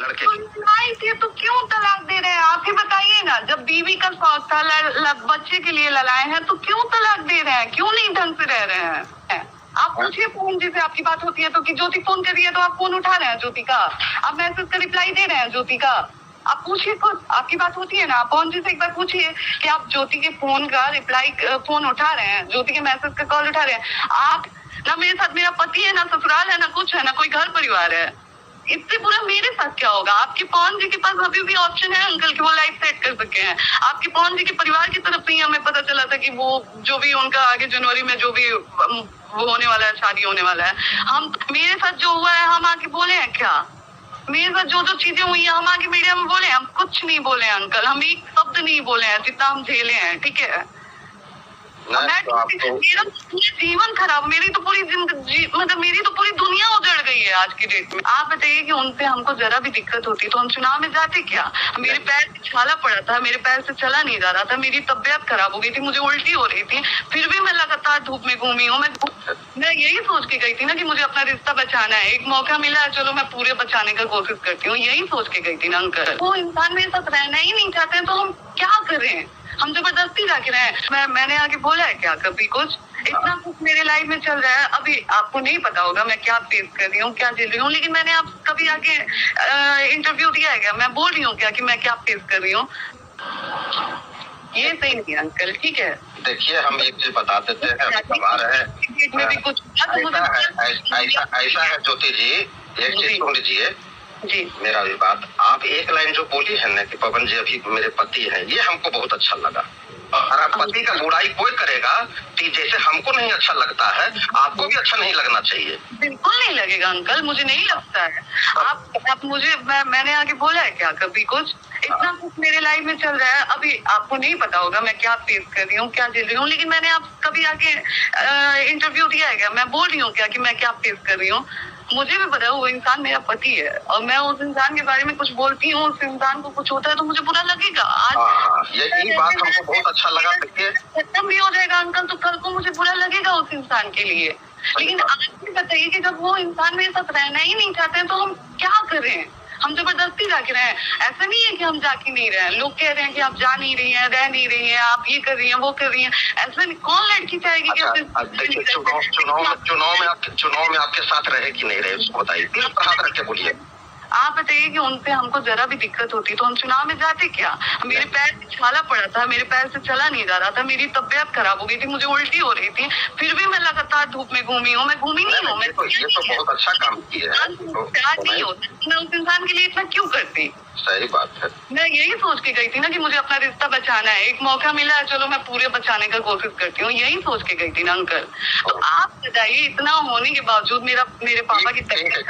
लड़के तो की। लड़ाई थी तो क्यों तलाक दे रहे हैं? आप ही बताइए ना, जब बीवी का शौक था, बच्चे के लिए लड़ाए हैं, तो क्यों तलाक दे रहे हैं? क्यों नहीं ढंग से रह रहे हैं? आप पूछिए फोन जी से आपकी बात होती है तो, कि ज्योति फोन कर रही है तो आप फोन उठा रहे हैं ज्योति का, आप मैसेज का रिप्लाई दे रहे हैं ज्योति का। आप पूछिए खुद, आपकी बात होती है ना, आप पवन जी से एक बार पूछिए कि आप ज्योति के फोन का रिप्लाई, फोन उठा रहे हैं, ज्योति के मैसेज का कॉल उठा रहे हैं। आप ना, मेरे साथ मेरा पति है, ना ससुराल है, ना कुछ है, ना कोई घर परिवार है। इससे पूरा मेरे साथ क्या होगा? आपके पवन जी के पास अभी भी ऑप्शन है अंकल कि वो लाइफ सेट कर सके हैं। आपके पवन जी के परिवार की तरफ से ही हमें पता चला था कि वो जो भी उनका आगे जनवरी में जो भी वो होने वाला है, शादी होने वाला है। हम, मेरे साथ जो हुआ है हम आके बोले हैं क्या? मेरे साथ जो जो चीजें हुई है हम आगे मीडिया में बोले? हम कुछ नहीं बोले अंकल, हम एक शब्द नहीं बोले हैं जितना हम झेले हैं, ठीक है? मेरा जीवन खराब, मेरी तो पूरी जिंदगी, मतलब मेरी तो पूरी दुनिया उजड़ गई है आज की डेट में। आप बताइए कि उनसे हमको जरा भी दिक्कत होती तो हम चुनाव में जाते क्या? मेरे पैर में छाला पड़ा था, मेरे पैर से चला नहीं जा रहा था, मेरी तबीयत खराब हो गई थी, मुझे उल्टी हो रही थी, फिर भी मैं लगातार धूप में घूमी हूँ। मैं यही सोच के गई थी ना कि मुझे अपना रिश्ता बचाना है, एक मौका मिला है, चलो मैं पूरे बचाने का कोशिश करती हूँ, यही सोच के गई थी ना अंकल। वो इंसान मेरे साथ रहना ही नहीं चाहते तो हम क्या करें? हम जबरदस्ती जाके रहे। मैंने आगे बोला है क्या कभी कुछ? इतना कुछ मेरे लाइफ में चल रहा है, अभी आपको नहीं पता होगा मैं क्या फेस कर रही हूँ, क्या झेल रही हूँ, लेकिन मैंने आप कभी आगे इंटरव्यू दिया है क्या? मैं बोल रही हूँ क्या कि मैं क्या फेस कर रही हूँ? ये सही नहीं अंकल, ठीक है? देखिए, हम एक चीज बता देते हैं, ऐसा है ज्योति जी, एक चीज सुन लीजिए जी, मेरा भी बात। आप एक लाइन जो बोली है ना कि पवन जी अभी मेरे पति हैं, ये हमको बहुत अच्छा लगा। और आप पति का बुराई कोई करेगा कि जैसे हमको नहीं अच्छा लगता है, आपको भी अच्छा नहीं लगना चाहिए। बिल्कुल नहीं लगेगा अंकल, मुझे नहीं लगता है। आप मुझे, मैंने आगे बोला है क्या कभी कुछ? इतना कुछ मेरे लाइफ में चल रहा है, अभी आपको नहीं पता होगा मैं क्या फेस कर रही हूँ, क्या झेल रही हूँ, लेकिन मैंने आप कभी आगे इंटरव्यू दिया है क्या? मैं बोल रही हूँ क्या कि मैं क्या फेस कर रही हूँ? मुझे भी पता है वो इंसान मेरा पति है, और मैं उस इंसान के बारे में कुछ बोलती हूँ, उस इंसान को कुछ होता है तो मुझे बुरा लगेगा। आज ये बात हमको बहुत अच्छा लगा। खत्म भी हो जाएगा अंकल तो कल को मुझे बुरा लगेगा उस इंसान के लिए। लेकिन आज भी बताइए कि जब वो इंसान मेरे साथ रहना ही नहीं चाहते तो हम क्या करें? हम जबरदस्ती जाके रहे। ऐसा नहीं है कि हम जाके नहीं रहे। लोग कह रहे हैं कि आप जा नहीं रही हैं, रह नहीं रही हैं, आप ये कर रही हैं, वो कर रही हैं। ऐसा नहीं, कौन लड़की चाहेगी कि चुनाव में आपके साथ रहे कि नहीं रहे, उसको बताइए, हाथ रख के बोलिए। आप बताइए कि उनसे हमको जरा भी दिक्कत होती तो हम चुनाव में जाते क्या? मेरे पैर में छाला पड़ा था, मेरे पैर से चला नहीं जा रहा था, मेरी तबीयत खराब हो गई थी, मुझे उल्टी हो रही थी, फिर भी मैं लगातार धूप में घूमी हूँ। मैं घूमी नहीं हूँ, ये तो बहुत अच्छा काम किया है। नहीं होता, मैं उस इंसान के लिए इतना क्यों करती? सही बात है। मैं यही सोच के गई थी ना कि मुझे अपना रिश्ता बचाना है, एक मौका मिला है, चलो मैं पूरे बचाने का कोशिश करती हूँ, यही सोच के गई थी ना अंकल। तो आप बताइए, इतना होने के बावजूद मेरे पापा की तबीयत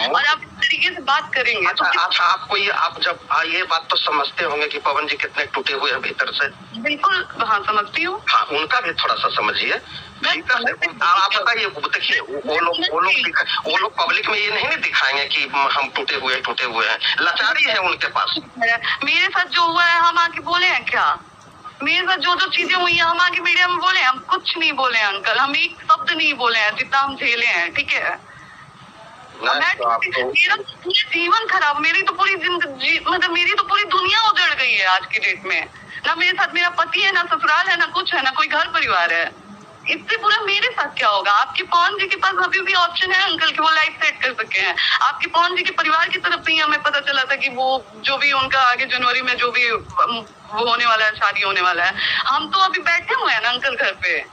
और आप इस तरीके से बात करेंगे? अच्छा, आपको ये, आप जब ये बात तो समझते होंगे कि पवन जी कितने टूटे हुए हैं भीतर से। बिल्कुल, हाँ समझती हूँ। हाँ, उनका भी थोड़ा सा समझिए। आप बताइए, देखिए वो लोग पब्लिक में ये नहीं दिखाएंगे कि हम टूटे हुए हैं। लाचारी है उनके पास। मेरे साथ जो हुआ है हम आके बोले हैं क्या? मेरे साथ जो जो चीजें हुई है हम आके मीडिया में बोले? हम कुछ नहीं बोले अंकल, हम एक शब्द नहीं बोले हैं जितना हम झेले हैं, ठीक है? मेरा पूरा जीवन खराब, मेरी तो पूरी जिंदगी, मतलब मेरी तो पूरी दुनिया उजड़ गई है आज की डेट में। ना मेरे साथ मेरा पति है, ना ससुराल है, ना कुछ है, ना कोई घर परिवार है। इससे पूरा मेरे साथ क्या होगा? आपके पवन जी के पास अभी भी ऑप्शन है अंकल कि वो लाइफ सेट कर सके हैं। आपके पवन जी के परिवार की तरफ से ही हमें पता चला था कि वो जो भी उनका आगे जनवरी में जो भी वो होने वाला है, शादी होने वाला है। हम तो अभी बैठे हुए हैं ना अंकल घर पे,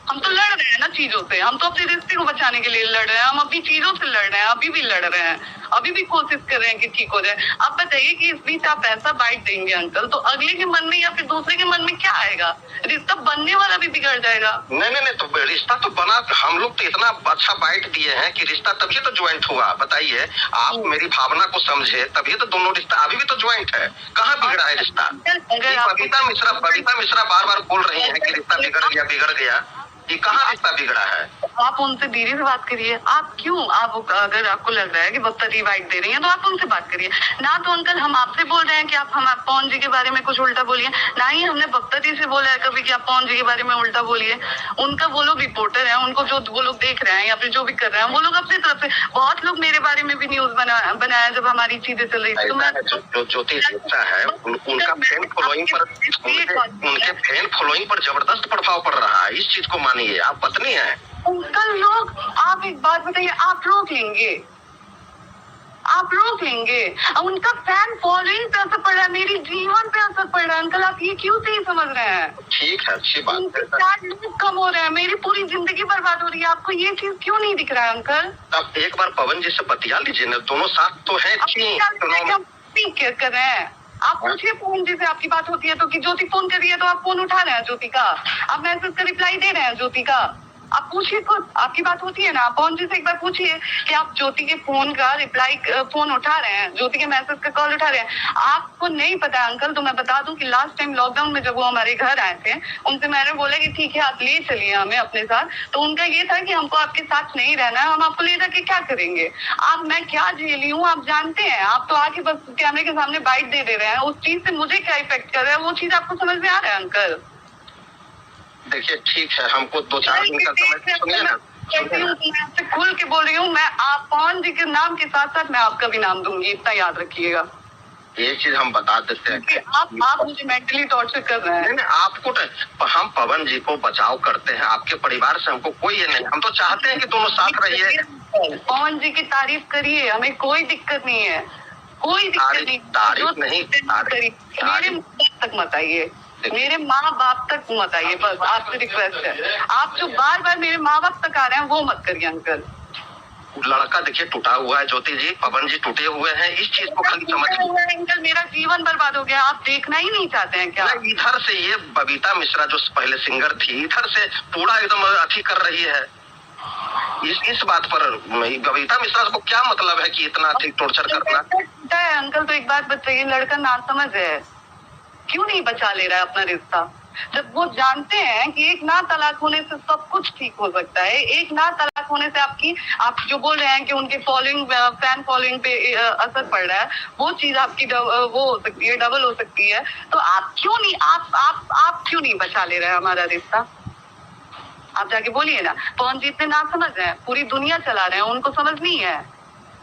हम तो लड़ रहे हैं ना चीजों से, हम तो अपने रिश्ते को बचाने के लिए लड़ रहे हैं, हम अपनी चीजों से लड़ रहे हैं, अभी भी लड़ रहे हैं, अभी भी कोशिश कर रहे हैं कि ठीक हो जाए। अब बताइए कि इस बीच आप ऐसा बाइट देंगे अंकल तो अगले के मन में या फिर दूसरे के मन में क्या आएगा? रिश्ता बनने वाला भी बिगड़ जाएगा। नहीं, तो रिश्ता तो बना, हम लोग तो इतना अच्छा बाइट दिए हैं कि रिश्ता तभी तो ज्वाइंट हुआ। बताइए, आप मेरी भावना को समझे, तभी तो दोनों रिश्ता अभी भी तो ज्वाइंट है। कहाँ बिगड़ा है रिश्ता? बबीता मिश्रा बार बार बोल रही है कि रिश्ता बिगड़ गया। ये कहाँ रिश्ता बिगड़ा है? आप उनसे धीरे से बात करिए। आप क्यों, आप अगर आपको लग रहा है कि बदतरी वाइट दे रही हैं तो आप उनसे बात करिए ना। तो अंकल हम आपसे बोल रहे हैं कि आप हम पवन जी के बारे में कुछ उल्टा बोलिए, ना ही हमने बदतरी से बोला है कभी कि आप पवन जी के बारे में उल्टा बोलिए। उनका वो लोग रिपोर्टर है, उनको जो वो लोग देख रहे हैं या फिर जो भी कर रहे हैं वो लोग अपनी तरफ से, बहुत लोग मेरे बारे में भी न्यूज बनाया जब हमारी चीजें चल रही थी। तो मैं जो ज्योति गुप्ता है उनका फैन फॉलोइंग पर उनके फैन फॉलोइंग पर जबरदस्त प्रभाव पड़ रहा है, इस चीज को मानिए। आप पत्नी हैं अंकल लोग, आप एक बात बताइए, आप रोक लेंगे? आप रोक लेंगे? उनका फैन फॉलोइंग पे असर पड़ रहा है, मेरी जीवन पे असर पड़ रहा है अंकल, आप ये क्यों नहीं समझ रहे हैं? ठीक है, अच्छी बात है। 4 लोग कम हो रहे हैं, मेरी पूरी जिंदगी बर्बाद हो रही है, आपको ये चीज क्यों नहीं दिख रहा है अंकल? अब एक बार पवन जी से बतिया लीजिए ना, दोनों साथ तो है। क्या कर रहे हैं आप? पूछिए पवन जी से, आपकी बात होती है तो कि ज्योति फोन कर रही है तो आप फोन उठा रहे हैं ज्योति का, आप मैसेज का रिप्लाई दे रहे हैं ज्योति का। आप पूछिए खुद, आपकी बात होती है ना, आप पवन जी से एक बार पूछिए कि आप ज्योति के फोन का रिप्लाई, फोन उठा रहे हैं, ज्योति के मैसेज का कॉल उठा रहे हैं। आपको नहीं पता अंकल, तो मैं बता दूं कि लास्ट टाइम लॉकडाउन में जब वो हमारे घर आए थे, उनसे मैंने बोला कि ठीक है आप ले चलिए हमें अपने साथ, तो उनका ये था कि हमको आपके साथ नहीं रहना है, हम आपको ले जाके क्या करेंगे। आप मैं क्या झेली हूँ आप जानते हैं, आप तो आके बस कैमरे के सामने बाइट दे रहे हैं, उस चीज से मुझे क्या इफेक्ट कर रहा है वो चीज आपको समझ में आ रहा है अंकल? देखिए ठीक है, हमको 2-4 दिन का समय सुनिए ना। मैं खुल के बोल रही हूँ, मैं आप पवन जी के नाम के साथ साथ मैं आपका भी नाम दूंगी, इतना याद रखिएगा। एक चीज हम बता देते हैं कि आप मुझे मेंटली टॉर्चर कर रहे हैं। नहीं, आपको हम पवन जी को बचाव करते हैं, आपके परिवार से हमको कोई ये नहीं, हम तो चाहते हैं कि दोनों साथ रहिए। पवन जी की तारीफ करिए, हमें कोई दिक्कत नहीं है, कोई दिक्कत नहीं। तारीफ नहीं, मेरे मुद्दे तक मत आइए, मेरे माँ बाप तक मत आइए, बस आपसे रिक्वेस्ट है। आप जो बार बार मेरे माँ बाप तक आ रहे हैं वो मत करिए अंकल। लड़का देखिए टूटा हुआ है ज्योति जी, पवन जी टूटे हुए हैं, इस चीज को खाली समझ अंकल मेरा जीवन बर्बाद हो गया, आप देखना ही नहीं चाहते हैं क्या? इधर से ये बबीता मिश्रा जो पहले सिंगर थी, इधर से पूरा एकदम अथी कर रही है इस बात पर। बबीता मिश्रा को क्या मतलब है कि इतना टॉर्चर करना है अंकल? तो एक बात बताइए, लड़का नासमझ है, क्यों नहीं बचा ले रहा है अपना रिश्ता? जब वो जानते हैं कि एक ना तलाक होने से सब कुछ ठीक हो सकता है, एक ना तलाक होने से आप जो बोल रहे हैं कि उनके फैन फॉलोइंग पे असर पड़ रहा है, वो चीज आपकी वो हो सकती है, डबल हो सकती है। तो आप क्यों नहीं आप क्यों नहीं बचा ले रहे हैं हमारा रिश्ता? आप जाके बोलिए ना। पवन जी इतने ना समझ हैं, पूरी दुनिया चला रहे हैं, उनको समझ नहीं है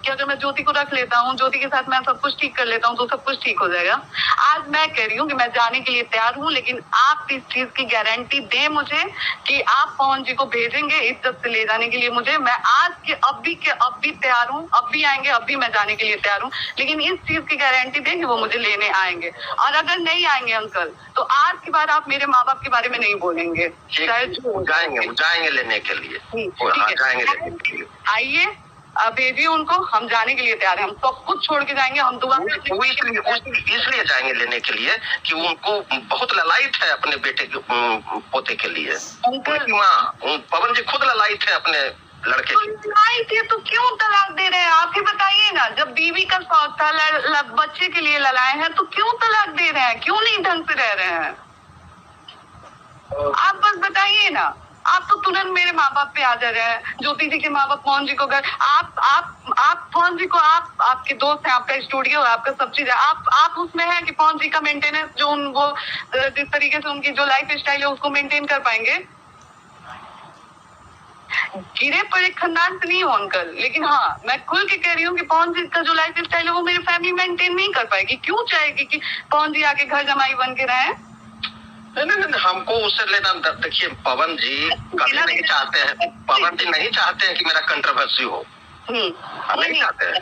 कि अगर मैं ज्योति को रख लेता हूँ, ज्योति के साथ मैं सब कुछ ठीक कर लेता हूँ तो सब कुछ ठीक हो जाएगा। आज मैं कह रही हूँ कि मैं जाने के लिए तैयार हूँ, लेकिन आप इस चीज की गारंटी दें मुझे कि आप पवन जी को भेजेंगे इज्जत से ले जाने के लिए मुझे। मैं आज के अब भी तैयार हूँ, अब भी आएंगे, अब भी मैं जाने के लिए तैयार हूँ, लेकिन इस चीज की गारंटी दें कि वो मुझे लेने आएंगे। और अगर नहीं आएंगे अंकल तो आज के बाद आप मेरे माँ बाप के बारे में नहीं बोलेंगे। जाएंगे लेने के लिए, आइए भेजिए उनको, हम जाने के लिए तैयार हैं, हम सब कुछ छोड़ के जाएंगे। हम दोबारा इसलिए जाएंगे लेने के लिए कि उनको बहुत ललायत है अपने बेटे के पोते के लिए। पवन जी खुद ललायत है अपने लड़के की। तो क्यों तलाक दे रहे हैं आप ही बताइए ना? जब बीवी का शौक था, बच्चे के लिए ललाए हैं, तो क्यों तलाक दे रहे हैं? क्यों नहीं ढंग से रह रहे हैं? आप बस बताइए ना। आप तो तुरंत मेरे माँ बाप पे आ जा रहे हैं, ज्योति जी के माँ बाप पवन जी को घर, आप पवन जी को, आपके दोस्त हैं, आपका स्टूडियो है, आपका सब चीज है, आप उसमें हैं कि पवन जी का मेंटेनेंस जो वो जिस तरीके से उनकी जो लाइफ स्टाइल है उसको मेंटेन कर पाएंगे? गिरे पड़े खानदान से नहीं हो अंकल, लेकिन हाँ मैं खुल के कह रही हूँ कि पवन जी का जो लाइफ स्टाइल है वो मेरी फैमिली मेंटेन नहीं कर पाएगी। क्यों चाहेगी कि पवन जी आके घर जमाई बन के रहे? नहीं, हमको उससे लेना। देखिए पवन जी कभी नहीं चाहते हैं, पवन जी नहीं चाहते हैं कि मेरा कंट्रोवर्सी हो। नहीं चाहते हैं,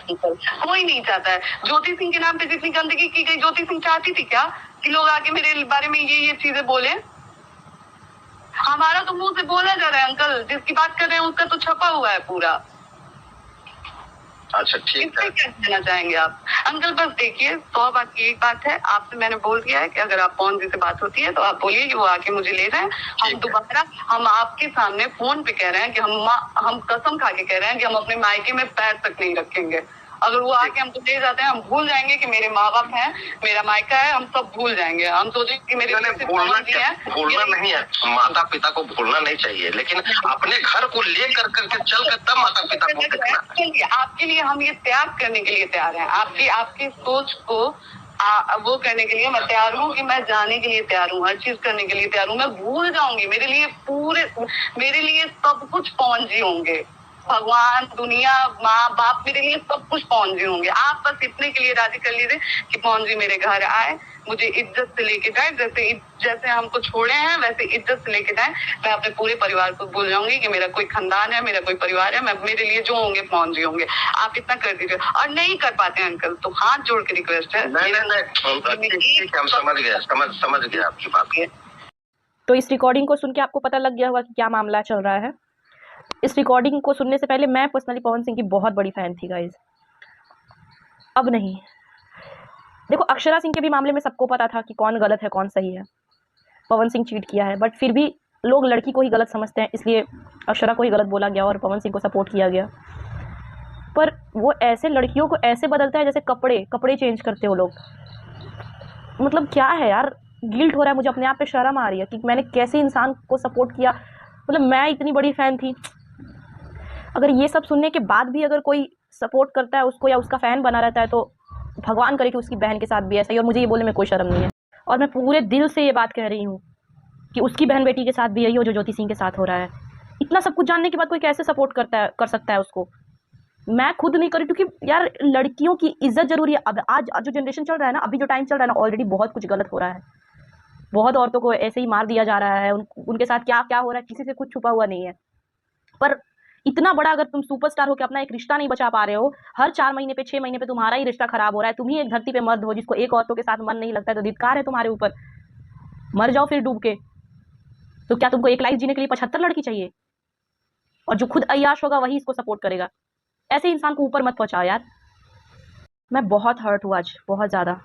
कोई नहीं चाहता है। ज्योति सिंह के नाम पे जितनी गंदगी की गई, ज्योति सिंह चाहती थी क्या कि लोग आके मेरे बारे में ये चीजें बोले? हमारा तो मुंह से बोला जा रहा है अंकल, जिसकी बात कर रहे हैं उसका तो छपा हुआ है पूरा। अच्छा ठीक है, क्या कहना चाहेंगे आप अंकल? बस देखिए 100 बात की एक बात है, आपसे मैंने बोल दिया है कि अगर आप पवन जी से बात होती है तो आप बोलिए कि वो आके मुझे ले जाए। हम दोबारा हम आपके सामने फोन पे कह रहे हैं कि हम कसम खा के कह रहे हैं कि हम अपने मायके में पैर तक नहीं रखेंगे। अगर वो आके हमको ले जाते हैं, हम भूल जाएंगे कि मेरे माँ बाप हैं, मेरा मायका है, हम सब भूल जाएंगे। हम सोचेंगे कि मेरे भूलना नहीं है, माता पिता को भूलना नहीं चाहिए, लेकिन अपने घर को ले करके चल कर तब माता पिता को देखना। आपके लिए हम ये त्याग करने के लिए तैयार हैं, आपकी सोच को वो करने के लिए मैं तैयार हूँ कि मैं जाने के लिए तैयार हूँ, हर चीज करने के लिए तैयार हूँ। मैं भूल जाऊंगी, मेरे लिए सब कुछ पहुंच जी होंगे, भगवान, दुनिया, माँ बाप, मेरे लिए सब कुछ पहुंच जी होंगे। आप बस इतने के लिए राजी कर लीजिए कि पहुंच जी मेरे घर आए, मुझे इज्जत से लेके जाए, जैसे हमको छोड़े हैं वैसे इज्जत से लेके जाए। मैं अपने पूरे परिवार को भूल जाऊंगी कि मेरा कोई खानदान है, मेरा कोई परिवार है, मेरे लिए जो होंगे पहुंच जी होंगे। आप इतना कर दीजिए। और नहीं कर पाते हैं अंकल तो हाथ जोड़ के रिक्वेस्ट है। नहीं, हम समझ गए आपकी बात। तो इस रिकॉर्डिंग को सुन के आपको पता लग गया होगा कि क्या मामला चल रहा है। इस रिकॉर्डिंग को सुनने से पहले मैं पर्सनली पवन सिंह की बहुत बड़ी फ़ैन थी गाइज, अब नहीं। देखो, अक्षरा सिंह के भी मामले में सबको पता था कि कौन गलत है कौन सही है। पवन सिंह चीट किया है, बट फिर भी लोग लड़की को ही गलत समझते हैं, इसलिए अक्षरा को ही गलत बोला गया और पवन सिंह को सपोर्ट किया गया। पर वो ऐसे लड़कियों को ऐसे बदलता है जैसे कपड़े चेंज करते हो लोग। मतलब क्या है यार, गिल्ट हो रहा है मुझे, अपने आप पे शर्म आ रही है कि मैंने कैसे इंसान को सपोर्ट किया। मतलब मैं इतनी बड़ी फ़ैन थी, अगर ये सब सुनने के बाद भी अगर कोई सपोर्ट करता है उसको या उसका फ़ैन बना रहता है तो भगवान करे कि उसकी बहन के साथ भी ऐसा ही। और मुझे ये बोलने में कोई शर्म नहीं है, और मैं पूरे दिल से ये बात कह रही हूँ कि उसकी बहन बेटी के साथ भी यही हो जो ज्योति सिंह के साथ हो रहा है। इतना सब कुछ जानने के बाद कोई कैसे सपोर्ट कर सकता है उसको। मैं खुद नहीं करी, क्योंकि यार लड़कियों की इज्जत ज़रूरी है। अब आज जो जनरेशन चल रहा है ना, अभी जो टाइम चल रहा है ना, ऑलरेडी बहुत कुछ गलत हो रहा है। बहुत औरतों को ऐसे ही मार दिया जा रहा है, उनके साथ क्या क्या हो रहा है किसी से कुछ छुपा हुआ नहीं है। पर इतना बड़ा अगर तुम सुपरस्टार हो के अपना एक रिश्ता नहीं बचा पा रहे हो, हर 4 महीने पे 6 महीने पे तुम्हारा ही रिश्ता खराब हो रहा है, तुम ही एक धरती पे मर्द हो जिसको एक औरतों के साथ मन नहीं लगता है, तो धिक्कार है तुम्हारे ऊपर। मर जाओ फिर डूब के। तो क्या तुमको एक लाइफ जीने के लिए 75 लड़की चाहिए? और जो खुद अय्याश होगा वही इसको सपोर्ट करेगा। ऐसे इंसान को ऊपर मत पहुंचाओ यार। मैं बहुत हर्ट हूँ आज, बहुत ज़्यादा।